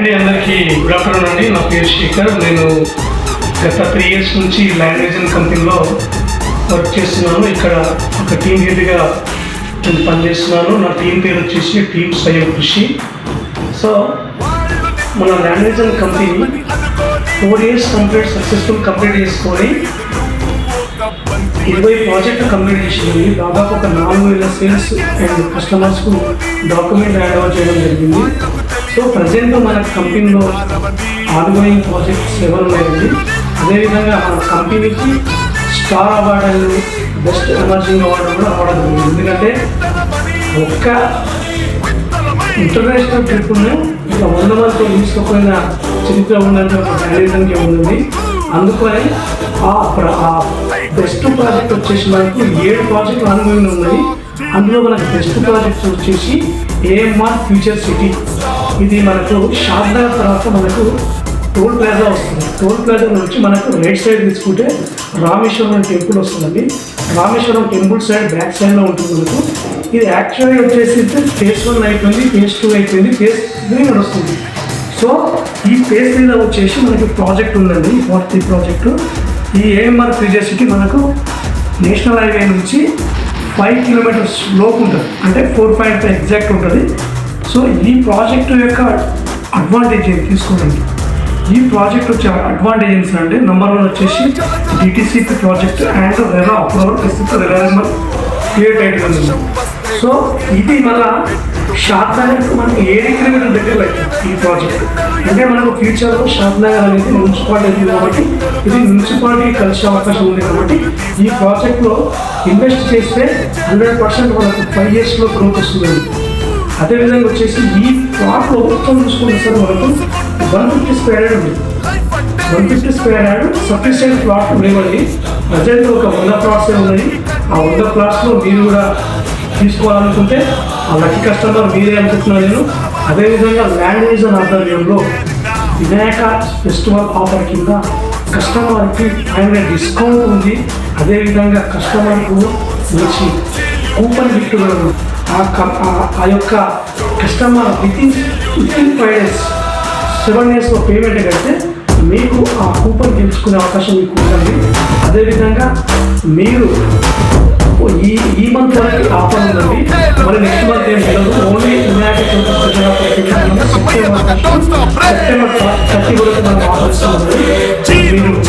అందరికీ good afternoon అండి. నా పేరు శేఖర్. నేను గత 3 years నుంచి లాంగ్వేజ్ కంపెనీలో వర్క్ చేస్తున్నాను. ఇక్కడ ఒక టీమ్ హెడ్గా నేను పనిచేస్తున్నాను. నా టీం పేరు వచ్చేసి టీమ్ స్వయం కృషి. సో మన language company 4 years successful complete చేసుకొని 20 ప్రాజెక్టు కంప్లీట్ చేసింది. దాదాపు ఒక 4,000 సేల్స్ అండ్ కస్టమర్స్కు డాక్యుమెంట్ హ్యాండ్ ఓవర్ చేయడం జరిగింది. సో ప్రజెంట్ మన కంపెనీలో ఆన్గోయింగ్ ప్రాజెక్ట్స్ 7 ఉన్నాయండి. అదేవిధంగా మన కంపెనీకి star award and best emerging award కూడా రావడం జరిగింది. ఎందుకంటే ఒక్క ఇంటర్నేషనల్ ట్రిప్ను ఇక 100 మందితో తీసుకుపోయిన చరిత్ర ఉన్నది ఒక టాలెంట్కి ఉంది. అందుకని ఆ బెస్ట్ ప్రాజెక్ట్ వచ్చేసి మనకు 7 ప్రాజెక్టులు ఆన్గోయింగ్ ఉన్నాయి. అందులో మనకు బెస్ట్ ప్రాజెక్ట్స్ వచ్చేసి AMR ఫ్యూచర్ సిటీ. ఇది మనకు షాద్నగర్ తర్వాత మనకు టోల్ ప్లాజా వస్తుంది. టోల్ ప్లాజా నుంచి మనకు రైట్ సైడ్ తీసుకుంటే రామేశ్వరం టెంపుల్ వస్తుందండి. రామేశ్వరం టెంపుల్ సైడ్ బ్యాక్ సైడ్లో ఉంటుంది మనకు. ఇది యాక్చువల్గా వచ్చేసి phase 1 అయిపోయింది, phase 2 అయిపోయింది, phase 3 నడుస్తుంది. సో ఈ phase 3లో వచ్చేసి మనకి ప్రాజెక్ట్ ఉందండి, 43 ప్రాజెక్టు. ఈ AMR ఫ్యూచర్ సిటీ మనకు నేషనల్ హైవే నుంచి 5 kilometers లోపు ఉంటుంది, అంటే 4.5 ఎగ్జాక్ట్ ఉంటుంది. సో ఈ ప్రాజెక్టు యొక్క అడ్వాంటేజ్ ఏం తీసుకోండి. ఈ ప్రాజెక్ట్ వచ్చే అడ్వాంటేజెస్ అంటే నెంబర్ 1 వచ్చేసి DTCP project and RERA approval ప్రస్తుత రెరా నెంబర్ క్రియేట్ అయిపోయింది. సో ఇది మన షాద్నగర్ మనకి 7 kilometers దగ్గర ఈ ప్రాజెక్ట్. అంటే మనకు ఫ్యూచర్లో షాద్నగర్ అనేది మున్సిపాలిటీ కాబట్టి ఇది మున్సిపాలిటీ కలిసే అవకాశం ఉంది. కాబట్టి ఈ ప్రాజెక్ట్లో ఇన్వెస్ట్ చేస్తే 100% మనకు 5 yearsలో గ్రోత్ వస్తుంది. అదేవిధంగా వచ్చేసి ఈ ప్లాట్లో మొత్తం చూసుకుంటే సార్ మనకు 150 square yard ఉంది. 150 square yard సఫిషియెంట్ ప్లాట్ లేవండి. ప్రజెంట్ ఒక 100 plots ఉన్నాయి. ఆ 100 plotsలో మీరు కూడా తీసుకోవాలనుకుంటే ఆ లక్కీ కస్టమర్ మీరే అనుకుంటున్నాను నేను. అదేవిధంగా లాంగ్వేజ్ ఆధ్వర్యంలో వినాయక ఫెస్టివల్ ఆఫర్ కింద కస్టమర్కి ఆయన డిస్కౌంట్ ఉంది. అదేవిధంగా కస్టమర్కు మంచి కూపన్ గిఫ్ట్ కూడా ఉంది. ఆ యొక్క కస్టమర్ వితిన్ 5 days 7 daysలో పేమెంట్ కడితే మీకు ఆ కూపన్ గెలుచుకునే అవకాశం మీకు ఉంటుంది. అదేవిధంగా మీరు ఈ మంత్ వరకు ఆఫర్ ఉందండి. మరి నెక్స్ట్ మంత్ ఏం లేదు. ఓన్లీ వినాయక చవితి సెప్టెంబర్ 30 వరకు మనం ఆఫర్ ఇస్తున్నామండి. మీరు